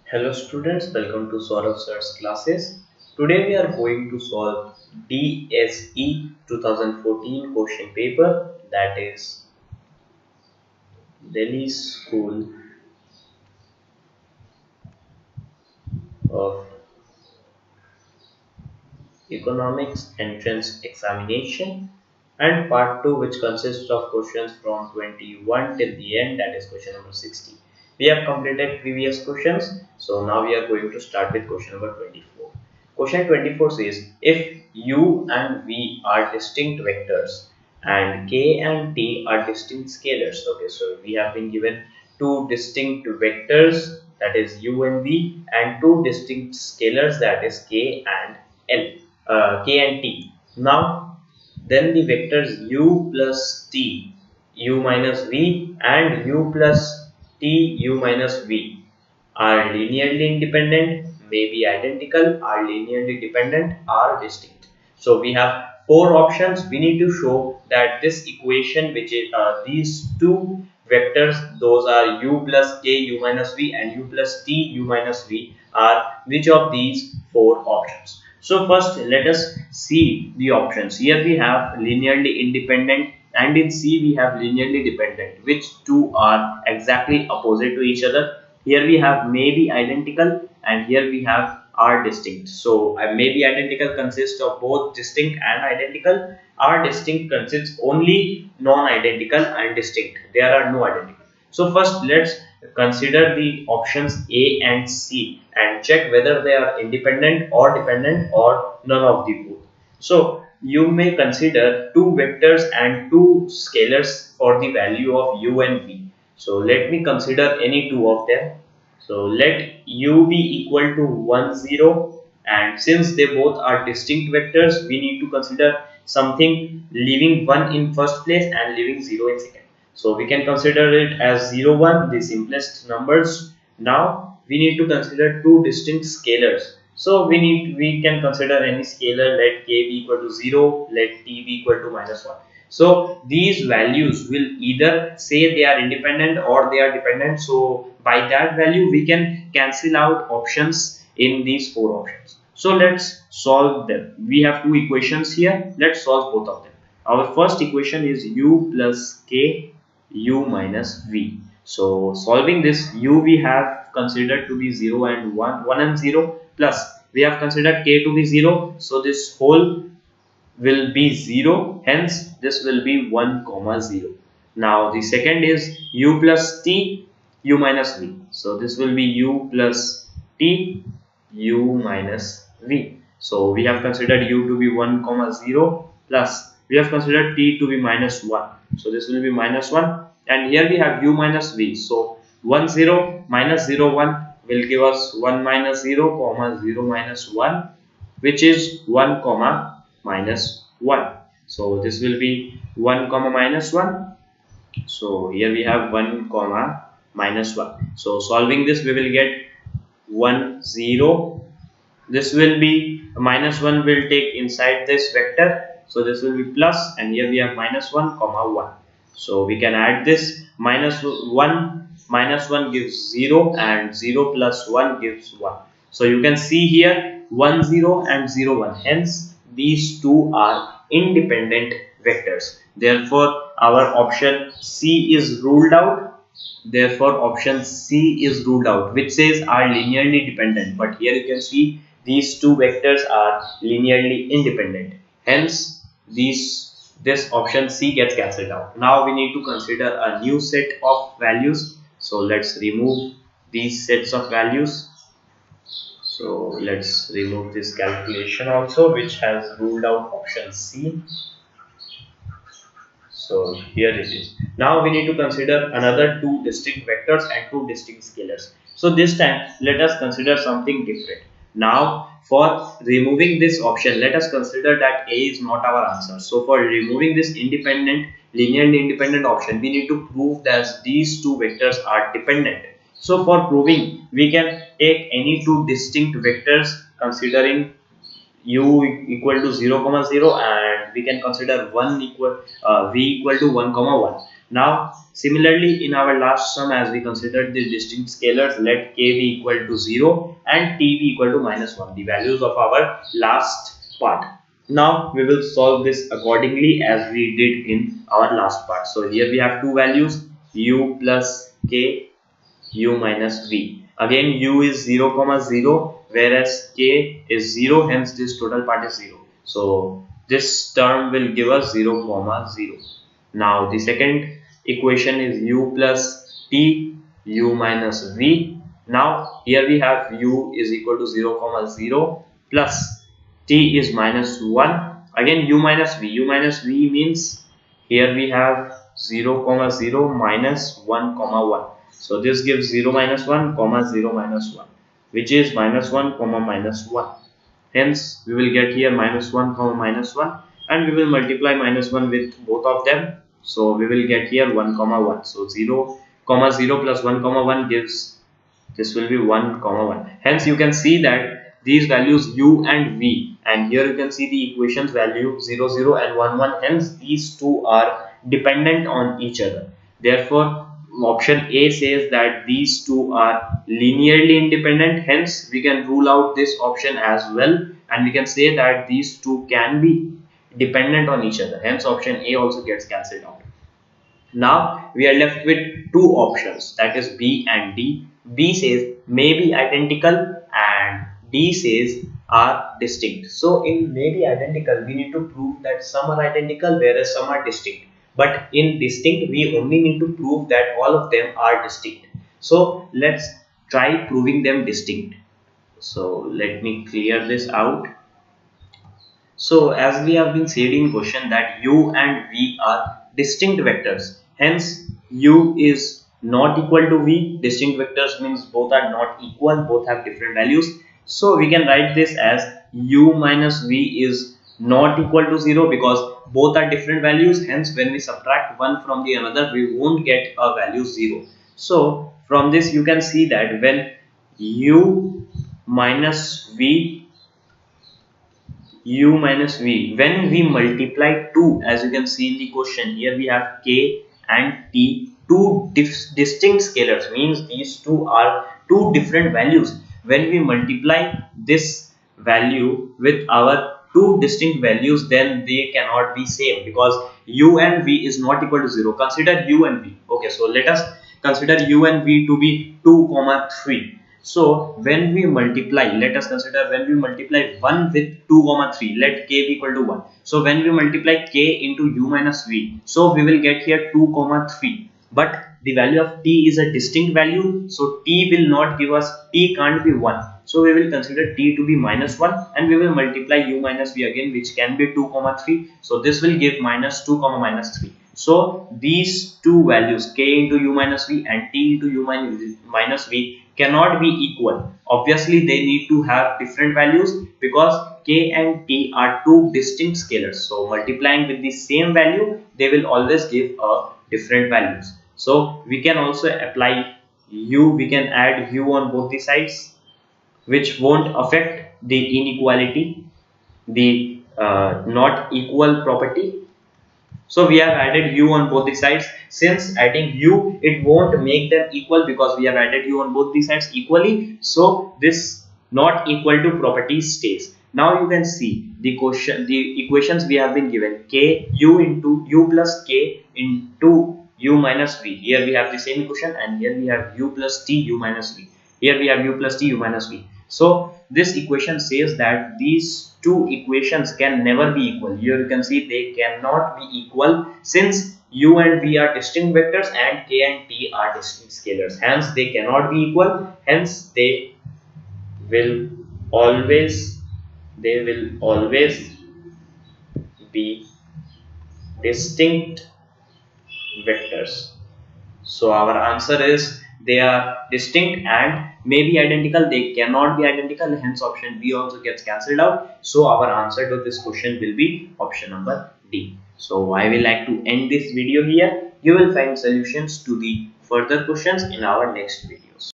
Hello students, welcome to Saurav Sir's classes. Today we are going to solve DSE 2014 question paper, that is Delhi School of Economics entrance examination, and part 2, which consists of questions from 21 till the end, that is question number 60. We have completed previous questions, so now we are going to start with question number 24. Question 24 says, if u and v are distinct vectors and k and t are distinct scalars. Okay, so we have been given two distinct vectors, that is u and v, and two distinct scalars, that is k and l. K and t. Now, then the vectors u plus t, u minus v, and u plus t, u minus v are linearly independent, may be identical, are linearly dependent, are distinct. So we have four options. We need to show that this equation, which is these two vectors, those are u plus k, u minus v, and u plus t, u minus v, are which of these four options. So first let us see the options. Here we have linearly independent, and in C we have linearly dependent, which two are exactly opposite to each other. Here we have may be identical, and here we have are distinct. So may be identical consists of both distinct and identical. Are distinct consists only non-identical and distinct. There are no identical. So first let's consider the options A and C and check whether they are independent or dependent or none of the both. So you may consider two vectors and two scalars for the value of u and v. So let me consider any two of them. So let u be equal to 1, 0, and since they both are distinct vectors, we need to consider something leaving 1 in first place and leaving 0 in second. So we can consider it as 0, 1, the simplest numbers. Now we need to consider two distinct scalars. So we can consider any scalar. Let k be equal to 0, let t be equal to -1. So these values will either say they are independent or they are dependent. So by that value we can cancel out options in these four options. So let's solve them. We have two equations here. Let's solve both of them. Our first equation is u plus k, u minus v. So solving this, u we have considered to be 0 and 1, 1 and 0, plus we have considered k to be 0. So this whole will be 0, hence this will be 1 comma 0. Now the second is u plus t, u minus v. So this will be u plus t, u minus v. So we have considered u to be 1 comma 0, plus we have considered t to be -1. So this will be -1, and here we have u minus v. So 1, 0 minus 0, 1 will give us 1 minus 0 comma 0 minus 1, which is 1 comma -1. So this will be 1 comma -1. So here we have 1 comma -1. So solving this, we will get 1, 0. This will be -1 will take inside this vector. So this will be plus, and here we have -1 comma 1. So we can add this. -1 gives 0, and 0 plus 1 gives 1. So you can see here 1, 0 and 0, 1. Hence these two are independent vectors. Therefore our option C is ruled out. Therefore option C is ruled out, which says are linearly dependent. But here you can see these two vectors are linearly independent. Hence this option C gets cancelled out. Now we need to consider a new set of values. So let's remove these sets of values. So let's remove this calculation also, which has ruled out option C. So here it is. Now we need to consider another two distinct vectors and two distinct scalars. So this time let us consider something different. Now for removing this option, let us consider that A is not our answer. So for removing this linearly independent option, we need to prove that these two vectors are dependent. So for proving, we can take any two distinct vectors considering u equal to 0 comma 0, and we can consider v equal to 1 comma 1. Now similarly in our last sum, as we considered the distinct scalars, let k be equal to 0 and t be equal to -1, the values of our last part. Now we will solve this accordingly as we did in our last part. So here we have two values, u plus k, u minus v. Again u is 0 comma 0, whereas k is 0, hence this total part is 0. So this term will give us 0 comma 0. Now the second equation is u plus t, u minus v. Now here we have u is equal to 0 comma 0 plus t is -1. Again u minus v. U minus v means here we have 0 comma 0 minus 1 comma 1. So this gives 0 minus 1 comma 0 minus 1, which is -1 comma -1. Hence we will get here -1 comma -1, and we will multiply -1 with both of them. So we will get here 1 comma 1. So 0 comma 0 plus 1 comma 1 gives, this will be 1 comma 1. Hence you can see that these values u and v, and here you can see the equations value 0 0 and 1 1. Hence these two are dependent on each other. Therefore option A says that these two are linearly independent. Hence we can rule out this option as well, and we can say that these two can be dependent on each other. Hence option A also gets cancelled out. Now we are left with two options, that is B and D. B says may be identical and D says are distinct. So in may be identical, we need to prove that some are identical whereas some are distinct. But in distinct, we only need to prove that all of them are distinct. So let's try proving them distinct. So let me clear this out. So as we have been said in question that u and v are distinct vectors. Hence u is not equal to v. Distinct vectors means both are not equal, both have different values. So we can write this as u minus v is not equal to 0 because both are different values. Hence when we subtract one from the another, we won't get a value 0. So from this you can see that when u minus v, when we multiply 2, as you can see in the question, here we have k and t, two distinct scalars, means these two are two different values. When we multiply this value with our two distinct values, then they cannot be same because u and v is not equal to 0. Consider u and v. Okay, so let us consider u and v to be 2 comma 3. So when we multiply, let us consider when we multiply 1 with 2 comma 3, let k be equal to 1. So when we multiply k into u minus v, so we will get here 2 comma 3. But the value of t is a distinct value, so t will not give us, t can't be 1. So we will consider t to be -1 and we will multiply u minus v again, which can be 2 comma 3. So this will give -2 comma -3. So these two values, k into u minus v and t into u minus v, cannot be equal. Obviously they need to have different values because k and t are two distinct scalars. So multiplying with the same value, they will always give a different values. So we can also apply u, we can add u on both the sides, which won't affect the inequality, the not equal property. So we have added u on both the sides. Since adding u, it won't make them equal because we have added u on both the sides equally. So this not equal to property stays. Now you can see the equations we have been given, k u into u plus k into u minus v. Here we have the same equation, and here we have u plus t u minus v. Here we have u plus t u minus v. So this equation says that these two equations can never be equal. Here you can see they cannot be equal since u and v are distinct vectors and k and t are distinct scalars. Hence they cannot be equal. Hence they will always be distinct vectors. So our answer is they are distinct and may be identical. They cannot be identical. Hence option B also gets cancelled out. So our answer to this question will be option number D. So I will like to end this video here. You will find solutions to the further questions in our next video.